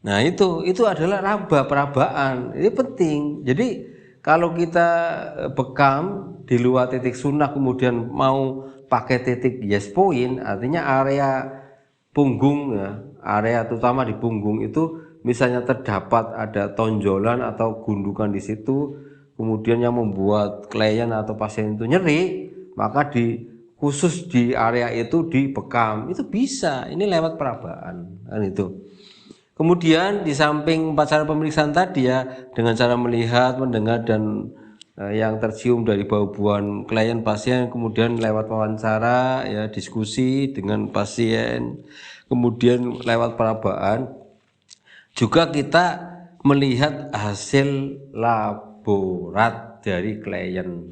Nah itu adalah perabaan. Ini penting. Jadi kalau kita bekam di luar titik sunnah kemudian mau pakai titik yes point, artinya area punggung ya, area terutama di punggung itu misalnya terdapat ada tonjolan atau gundukan di situ, kemudian yang membuat klien atau pasien itu nyeri, maka khusus di area itu dibekam, itu bisa. Ini lewat perabaan kan itu. Kemudian di samping 4 cara pemeriksaan tadi ya, dengan cara melihat, mendengar dan yang tercium dari bau-bauan klien pasien, kemudian lewat wawancara ya, diskusi dengan pasien, kemudian lewat perabaan juga kita melihat hasil laborat dari klien,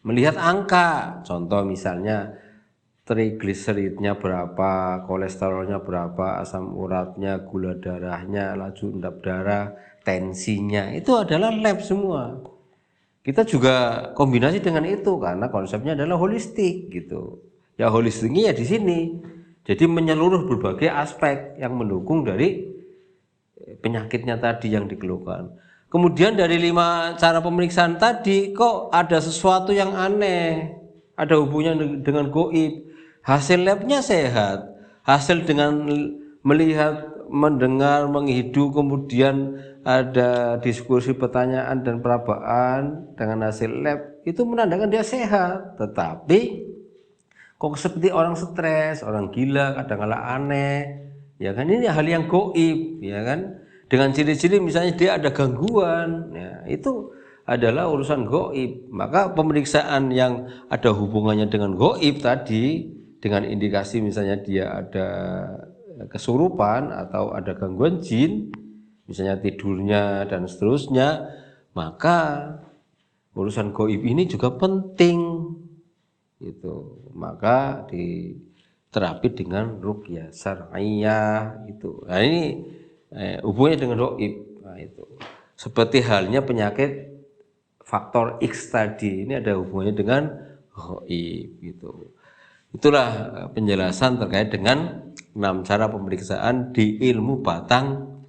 melihat angka, contoh misalnya trigliseridnya berapa, kolesterolnya berapa, asam uratnya, gula darahnya, laju endap darah, tensinya, itu adalah lab semua. Kita juga kombinasi dengan itu karena konsepnya adalah holistik gitu. Ya holistiknya ya di sini. Jadi menyeluruh berbagai aspek yang mendukung dari penyakitnya tadi yang dikeluhkan. Kemudian dari 5 cara pemeriksaan tadi kok ada sesuatu yang aneh, ada hubungannya dengan goib. Hasil labnya sehat, hasil dengan melihat, mendengar, menghidu, kemudian ada diskusi, pertanyaan dan perabaan dengan hasil lab, itu menandakan dia sehat. Tetapi kok seperti orang stres, orang gila, kadang-kala aneh, ya kan, ini hal yang goib, ya kan, dengan ciri-ciri misalnya dia ada gangguan, ya, itu adalah urusan goib. Maka pemeriksaan yang ada hubungannya dengan goib tadi, dengan indikasi misalnya dia ada kesurupan atau ada gangguan jin, misalnya tidurnya dan seterusnya, maka urusan goib ini juga penting itu. Maka diterapi dengan ruqyah syar'iyyah itu. Nah ini hubungannya dengan goib. Nah itu seperti halnya penyakit faktor X tadi, ini ada hubungannya dengan goib gitu. Itulah penjelasan terkait dengan 6 cara pemeriksaan di ilmu batang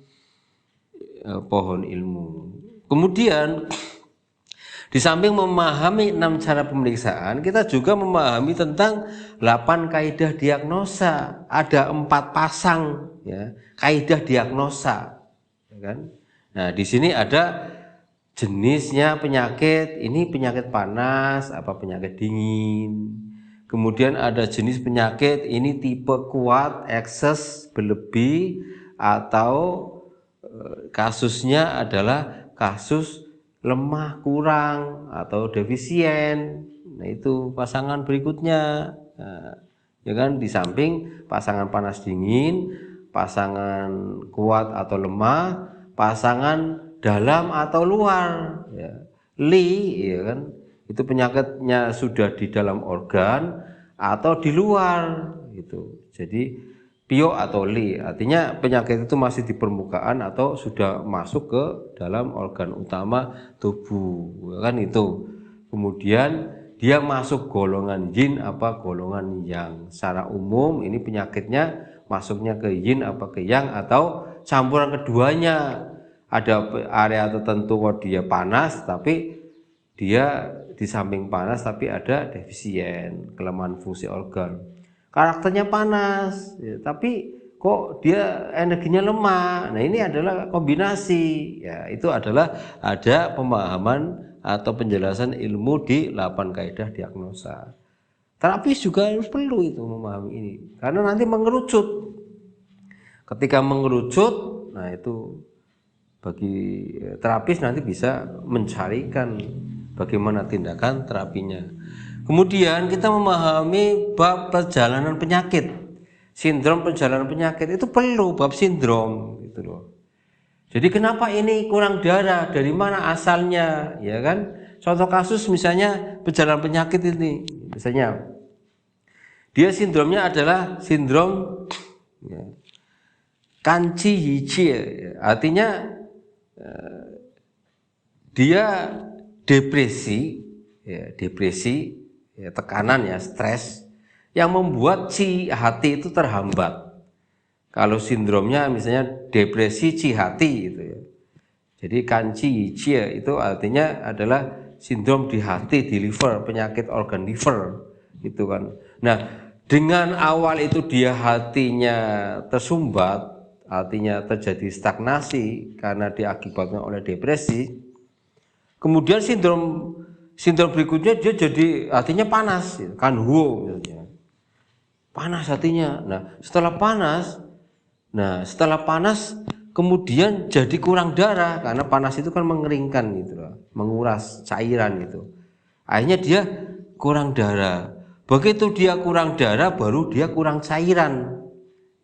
pohon ilmu. Kemudian di samping memahami 6 cara pemeriksaan, kita juga memahami tentang 8 kaidah diagnosa. Ada 4 pasang ya, kaidah diagnosa, ya kan? Nah, di sini ada jenisnya penyakit, ini penyakit panas, apa penyakit dingin. Kemudian ada jenis penyakit, ini tipe kuat, ekses, berlebih, atau kasusnya adalah kasus lemah, kurang, atau defisien. Nah itu pasangan berikutnya. Nah, ya kan, di samping pasangan panas dingin, pasangan kuat atau lemah, pasangan dalam atau luar, ya. Li, ya kan, itu penyakitnya sudah di dalam organ atau di luar gitu. Jadi pio atau li, artinya penyakit itu masih di permukaan atau sudah masuk ke dalam organ utama tubuh, kan itu. Kemudian dia masuk golongan yin apa golongan yang. Secara umum ini penyakitnya masuknya ke yin apa ke yang atau campuran keduanya. Ada area tertentu kok dia panas tapi dia di samping panas tapi ada defisien, kelemahan fungsi organ. Karakternya panas, ya, tapi kok dia energinya lemah. Nah ini adalah kombinasi. Ya itu adalah ada pemahaman atau penjelasan ilmu di 8 kaidah diagnosa. Terapis juga harus perlu itu memahami ini, karena nanti mengerucut. Ketika mengerucut, nah itu bagi terapis nanti bisa mencarikan bagaimana tindakan terapinya. Kemudian kita memahami bab perjalanan penyakit, sindrom perjalanan penyakit itu perlu bab sindrom gitu loh. Jadi kenapa ini kurang darah, dari mana asalnya, ya kan? Contoh kasus misalnya perjalanan penyakit ini, misalnya dia sindromnya adalah sindrom ya, kanchi hichi, artinya dia depresi, ya, tekanan ya, stres yang membuat hati itu terhambat. Kalau sindromnya misalnya depresi cihati gitu ya. Jadi kanci cie itu artinya adalah sindrom di hati, di liver, penyakit organ liver gitu kan. Nah, dengan awal itu dia hatinya tersumbat, artinya terjadi stagnasi karena diakibatkan oleh depresi. Kemudian sindrom berikutnya dia jadi hatinya panas, kanhuo misalnya. Panas hatinya. Setelah panas kemudian jadi kurang darah karena panas itu kan mengeringkan gitu loh, menguras cairan gitu. Akhirnya dia kurang darah. Begitu dia kurang darah baru dia kurang cairan.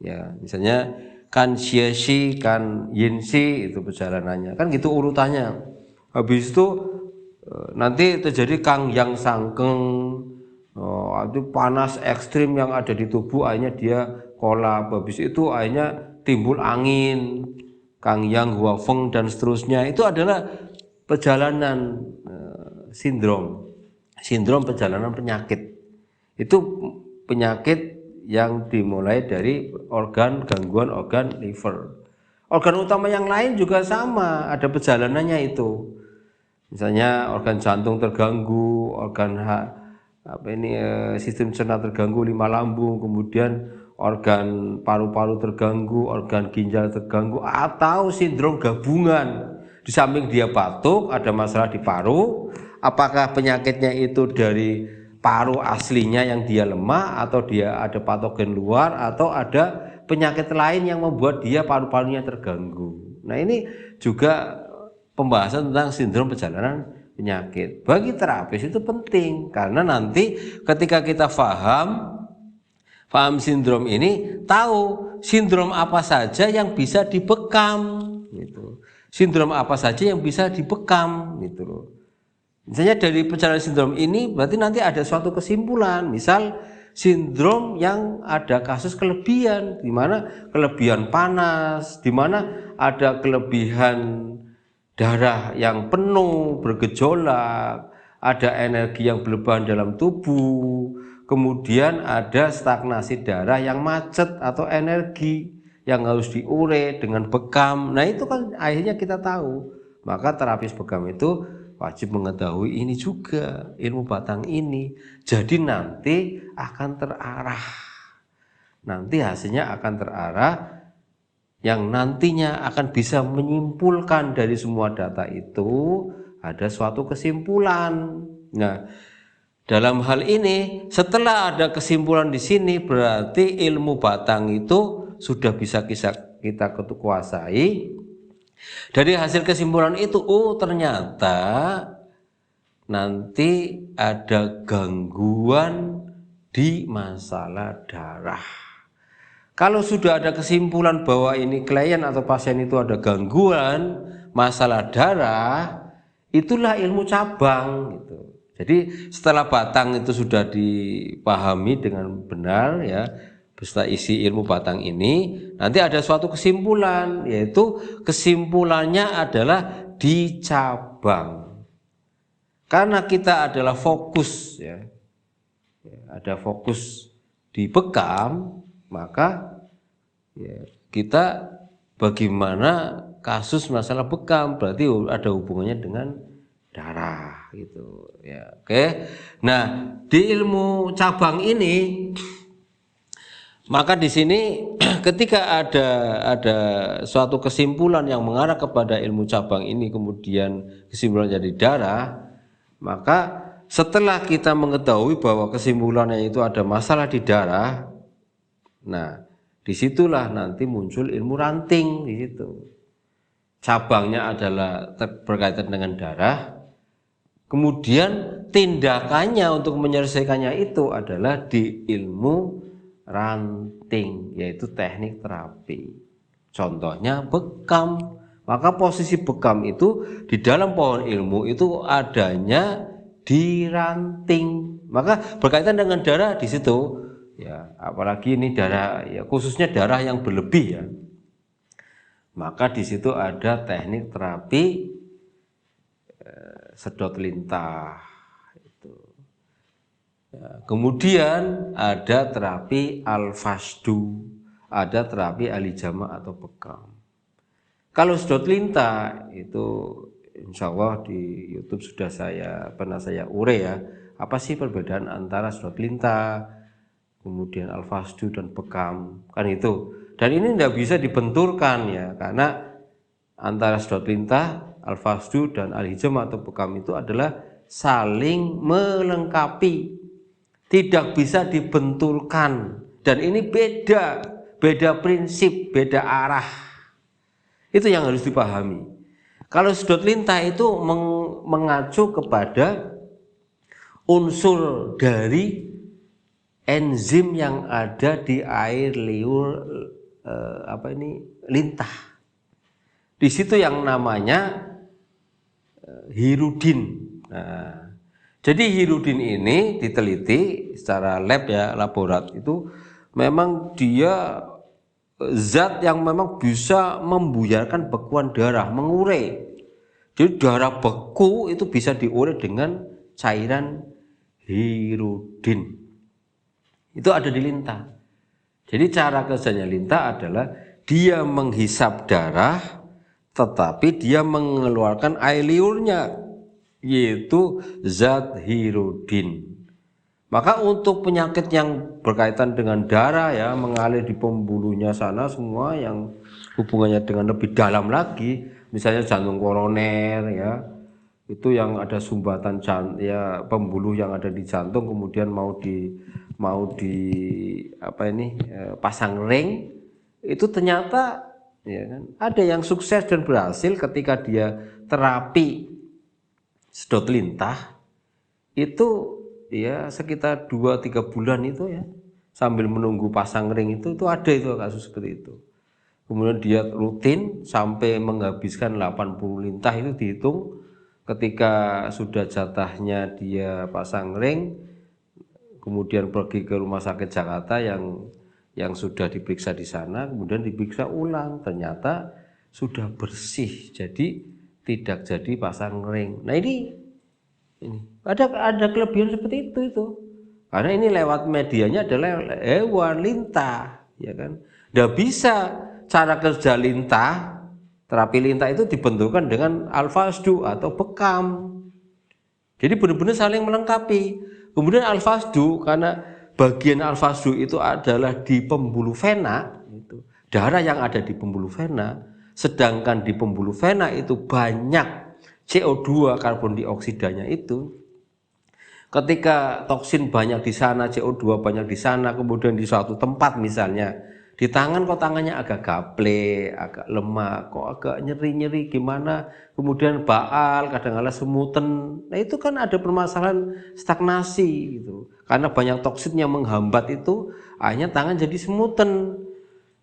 Ya, misalnya kan xie kan yin xi itu perjalanannya. Kan gitu urutannya. Habis itu nanti terjadi kang yang sangkeng, itu panas ekstrim yang ada di tubuh, akhirnya dia kolap. Habis itu akhirnya timbul angin, kang yang huafeng dan seterusnya. Itu adalah perjalanan sindrom perjalanan penyakit. Itu penyakit yang dimulai dari gangguan organ liver. Organ utama yang lain juga sama, ada perjalanannya itu. Misalnya organ jantung terganggu, sistem cerna terganggu, lima lambung, kemudian organ paru-paru terganggu, organ ginjal terganggu, atau sindrom gabungan. Di samping dia batuk, ada masalah di paru, apakah penyakitnya itu dari paru aslinya yang dia lemah, atau dia ada patogen luar, atau ada penyakit lain yang membuat dia paru-parunya terganggu. Nah, ini juga pembahasan tentang sindrom perjalanan penyakit. Bagi terapis itu penting karena nanti ketika kita paham sindrom ini, tahu sindrom apa saja yang bisa dibekam gitu. Sindrom apa saja yang bisa dibekam gitu loh. Misalnya dari perjalanan sindrom ini berarti nanti ada suatu kesimpulan, misal sindrom yang ada kasus kelebihan, di mana kelebihan panas, di mana ada kelebihan darah yang penuh, bergejolak, ada energi yang berlebihan dalam tubuh, kemudian ada stagnasi darah yang macet atau energi yang harus diure dengan bekam. Nah, itu kan akhirnya kita tahu. Maka terapis bekam itu wajib mengetahui ini juga, ilmu batang ini. Jadi nanti akan terarah. Nanti hasilnya akan terarah, yang nantinya akan bisa menyimpulkan dari semua data itu ada suatu kesimpulan. Nah, dalam hal ini setelah ada kesimpulan di sini berarti ilmu batang itu sudah bisa kita kuasai. Dari hasil kesimpulan itu, ternyata nanti ada gangguan di masalah darah. Kalau sudah ada kesimpulan bahwa ini klien atau pasien itu ada gangguan masalah darah, itulah ilmu cabang gitu. Jadi setelah batang itu sudah dipahami dengan benar ya, beserta isi ilmu batang ini, nanti ada suatu kesimpulan, yaitu kesimpulannya adalah di cabang. Karena kita adalah fokus ya, ada fokus di bekam, maka ya, kita bagaimana kasus masalah bekam berarti ada hubungannya dengan darah gitu ya. Oke. Nah, di ilmu cabang ini maka di sini ketika ada suatu kesimpulan yang mengarah kepada ilmu cabang ini, kemudian kesimpulan jadi darah, maka setelah kita mengetahui bahwa kesimpulannya itu ada masalah di darah, nah, disitulah nanti muncul ilmu ranting di situ. Cabangnya adalah berkaitan dengan darah. Kemudian tindakannya untuk menyelesaikannya itu adalah di ilmu ranting, yaitu teknik terapi. Contohnya bekam. Maka posisi bekam itu di dalam pohon ilmu itu adanya di ranting. Maka berkaitan dengan darah di situ. Ya, apalagi ini darah ya, khususnya darah yang berlebih ya. Maka di situ ada teknik terapi sedot lintah itu. Ya, kemudian ada terapi al-fasdu. ada terapi alijama atau bekam. Kalau sedot lintah itu insya Allah di YouTube sudah pernah saya ure ya, apa sih perbedaan antara sedot lintah, kemudian al-fasdu dan bekam, kan itu. Dan ini tidak bisa dibenturkan ya, karena antara sedot lintah, al-fasdu dan al-hijama atau bekam itu adalah saling melengkapi, tidak bisa dibenturkan. Dan ini beda prinsip, beda arah. Itu yang harus dipahami. Kalau sedot lintah itu mengacu kepada unsur dari enzim yang ada di air liur lintah. Di situ yang namanya hirudin. Nah, jadi hirudin ini diteliti secara lab ya, laborat itu memang dia zat yang memang bisa membuyarkan bekuan darah, mengurai. Jadi darah beku itu bisa diurai dengan cairan hirudin. Itu ada di lintah. Jadi cara kerjanya lintah adalah dia menghisap darah, tetapi dia mengeluarkan air liurnya, yaitu zat hirudin. Maka untuk penyakit yang berkaitan dengan darah ya, mengalir di pembuluhnya sana semua yang hubungannya dengan lebih dalam lagi, misalnya jantung koroner ya, itu yang ada sumbatan ya, pembuluh yang ada di jantung kemudian mau di pasang ring, itu ternyata ya kan, ada yang sukses dan berhasil ketika dia terapi sedot lintah itu ya sekitar 2-3 bulan itu ya, sambil menunggu pasang ring itu ada itu kasus seperti itu. Kemudian dia rutin sampai menghabiskan 80 lintah, itu dihitung ketika sudah jatahnya dia pasang ring, kemudian pergi ke rumah sakit Jakarta yang sudah diperiksa di sana, kemudian diperiksa ulang, ternyata sudah bersih, jadi tidak jadi pasang ring. Nah ini ada kelebihan seperti itu. Karena ini lewat medianya adalah hewan lintah, ya kan. Nggak bisa cara kerja lintah, terapi lintah itu dibenturkan dengan al-fasdu atau bekam. Jadi benar-benar saling melengkapi. Kemudian al-fasdu, karena bagian al-fasdu itu adalah di pembuluh vena, itu darah yang ada di pembuluh vena, sedangkan di pembuluh vena itu banyak CO2 karbon dioksidanya itu. Ketika toksin banyak di sana, CO2 banyak di sana, kemudian di suatu tempat misalnya di tangan, kok tangannya agak gaple, agak lemah, kok agak nyeri-nyeri gimana, kemudian baal, kadang-kadang semutan. Nah itu kan ada permasalahan stagnasi gitu. Karena banyak toksin yang menghambat itu, akhirnya tangan jadi semutan.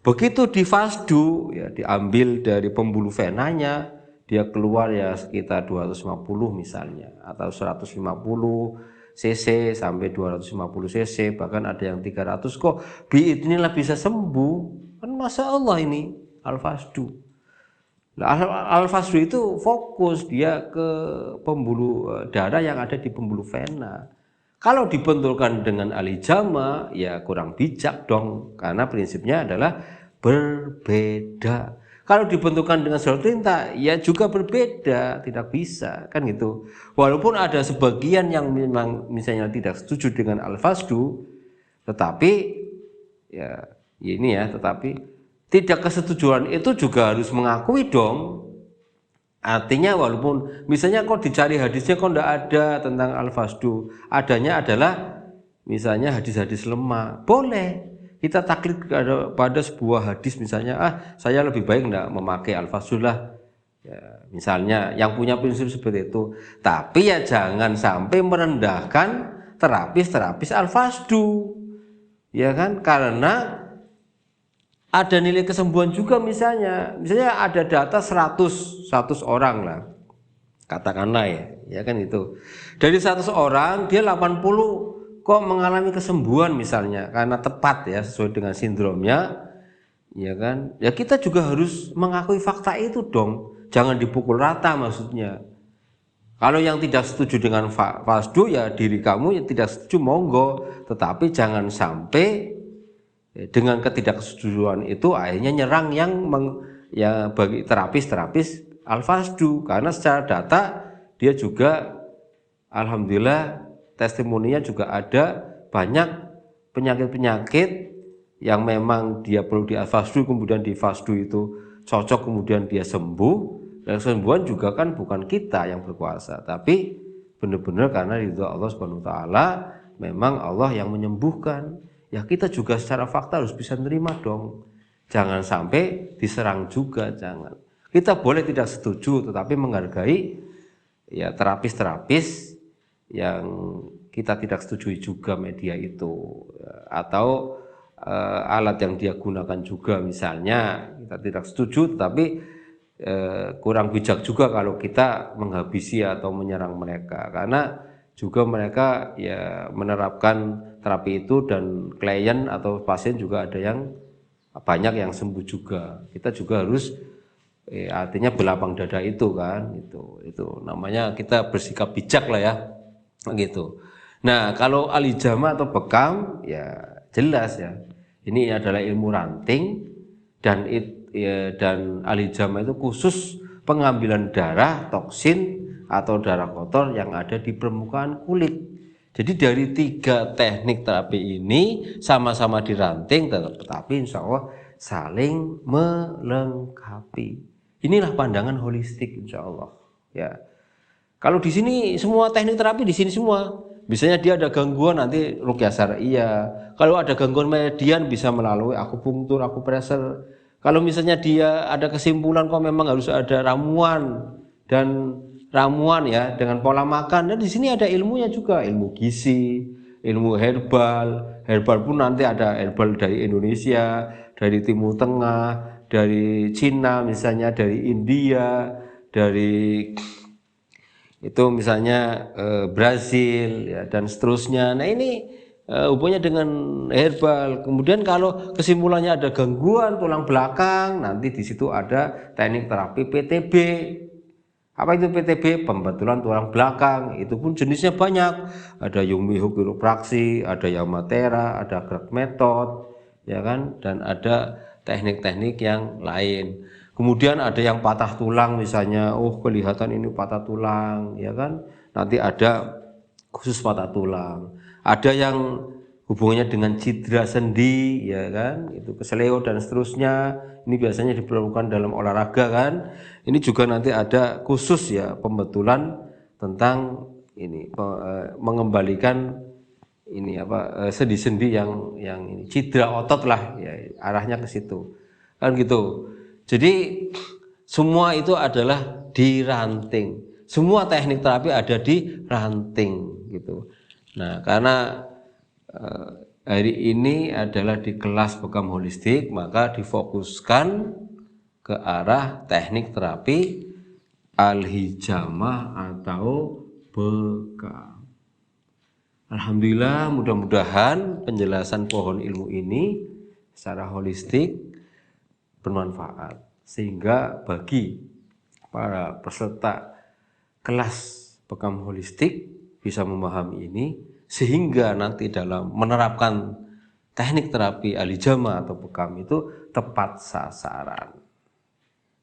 Begitu di fasdu ya, diambil dari pembuluh venanya, dia keluar ya sekitar 250 misalnya, atau 150 cc sampai 250 cc, bahkan ada yang 300, kok biidznillah bisa sembuh, kan masya Allah ini al-fasdu. Al-fasdu itu fokus dia ke pembuluh darah yang ada di pembuluh vena. Kalau dibenturkan dengan al-hijama ya kurang bijak dong, karena prinsipnya adalah berbeda. Kalau dibentukkan dengan sedot lintah ya juga berbeda, tidak bisa kan gitu. Walaupun ada sebagian yang memang misalnya tidak setuju dengan al-fasdu, tetapi ya ini ya, tetapi tidak kesetujuan itu juga harus mengakui dong. Artinya walaupun misalnya kok dicari hadisnya kok tidak ada tentang al-fasdu, adanya adalah misalnya hadis-hadis lemah, boleh kita taklid pada sebuah hadis, misalnya saya lebih baik enggak memakai al-fasdu lah ya, misalnya yang punya prinsip seperti itu. Tapi ya jangan sampai merendahkan terapis al-fasdu ya kan, karena ada nilai kesembuhan juga. Misalnya ada data 100 orang lah katakanlah ya kan, itu dari 100 orang dia 80 kok mengalami kesembuhan misalnya karena tepat ya sesuai dengan sindromnya ya kan. Ya kita juga harus mengakui fakta itu dong, jangan dipukul rata maksudnya. Kalau yang tidak setuju dengan fasdu ya diri kamu yang tidak setuju monggo, tetapi jangan sampai Dengan ketidaksetujuan itu akhirnya nyerang yang bagi terapis Al-Fasdu, karena secara data dia juga alhamdulillah testimoninya juga ada banyak penyakit-penyakit yang memang dia perlu di Al-Fasdu, kemudian di Fasdu itu cocok, kemudian dia sembuh. Dan kesembuhan juga kan bukan kita yang berkuasa, tapi benar-benar karena ridho Allah Subhanahu wa taala, memang Allah yang menyembuhkan. Ya kita juga secara fakta harus bisa menerima dong. Jangan sampai diserang juga, jangan. Kita boleh tidak setuju tetapi menghargai ya terapis-terapis yang kita tidak setujui juga media itu, atau alat yang dia gunakan juga misalnya kita tidak setuju, tetapi kurang bijak juga kalau kita menghabisi atau menyerang mereka, karena juga mereka ya menerapkan terapi itu dan klien atau pasien juga ada yang banyak yang sembuh juga. Kita juga harus artinya berlapang dada itu kan, itu namanya kita bersikap bijak lah ya gitu. Nah kalau alijama atau bekam ya jelas ya ini adalah ilmu ranting, dan dan alijama itu khusus pengambilan darah toksin atau darah kotor yang ada di permukaan kulit. Jadi dari 3 teknik terapi ini sama-sama diranting, tetapi insya Allah saling melengkapi. Inilah pandangan holistik insya Allah. Ya, kalau di sini semua teknik terapi di sini semua. Misalnya dia ada gangguan nanti ruqyah syariah. Kalau ada gangguan median bisa melalui akupunktur, akupressure. Kalau misalnya dia ada kesimpulan kok memang harus ada ramuan dan ramuan ya dengan pola makan. Dan di sini ada ilmunya juga, ilmu gizi, ilmu herbal. Herbal pun nanti ada herbal dari Indonesia, dari Timur Tengah, dari Cina misalnya, dari India, dari itu misalnya Brazil ya, dan seterusnya. Nah ini hubungannya dengan herbal. Kemudian kalau kesimpulannya ada gangguan tulang belakang, nanti di situ ada teknik terapi PTB. Apa itu PTB? Pembetulan tulang belakang. Itu pun jenisnya banyak. Ada Yumihuk Kiropraksi, ada Yamatera, ada Greg Method, ya kan? Dan ada teknik-teknik yang lain. Kemudian ada yang patah tulang misalnya, oh kelihatan ini patah tulang, ya kan? Nanti ada khusus patah tulang. Ada yang hubungannya dengan cedera sendi, ya kan? Itu keseleo dan seterusnya. Ini biasanya diperlukan dalam olahraga kan. Ini juga nanti ada khusus ya pembetulan tentang ini mengembalikan ini apa sendi-sendi yang ini cedera otot lah ya, arahnya ke situ. Kan gitu. Jadi semua itu adalah diranting. Semua teknik terapi ada di ranting gitu. Nah, karena hari ini adalah di kelas bekam holistik, maka difokuskan ke arah teknik terapi al-hijamah atau bekam. Alhamdulillah, mudah-mudahan penjelasan pohon ilmu ini secara holistik bermanfaat, sehingga bagi para peserta kelas bekam holistik bisa memahami ini, sehingga nanti dalam menerapkan teknik terapi alijama atau bekam itu tepat sasaran.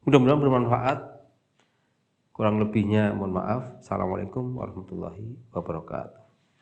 Mudah-mudahan bermanfaat. Kurang lebihnya mohon maaf. Assalamualaikum warahmatullahi wabarakatuh.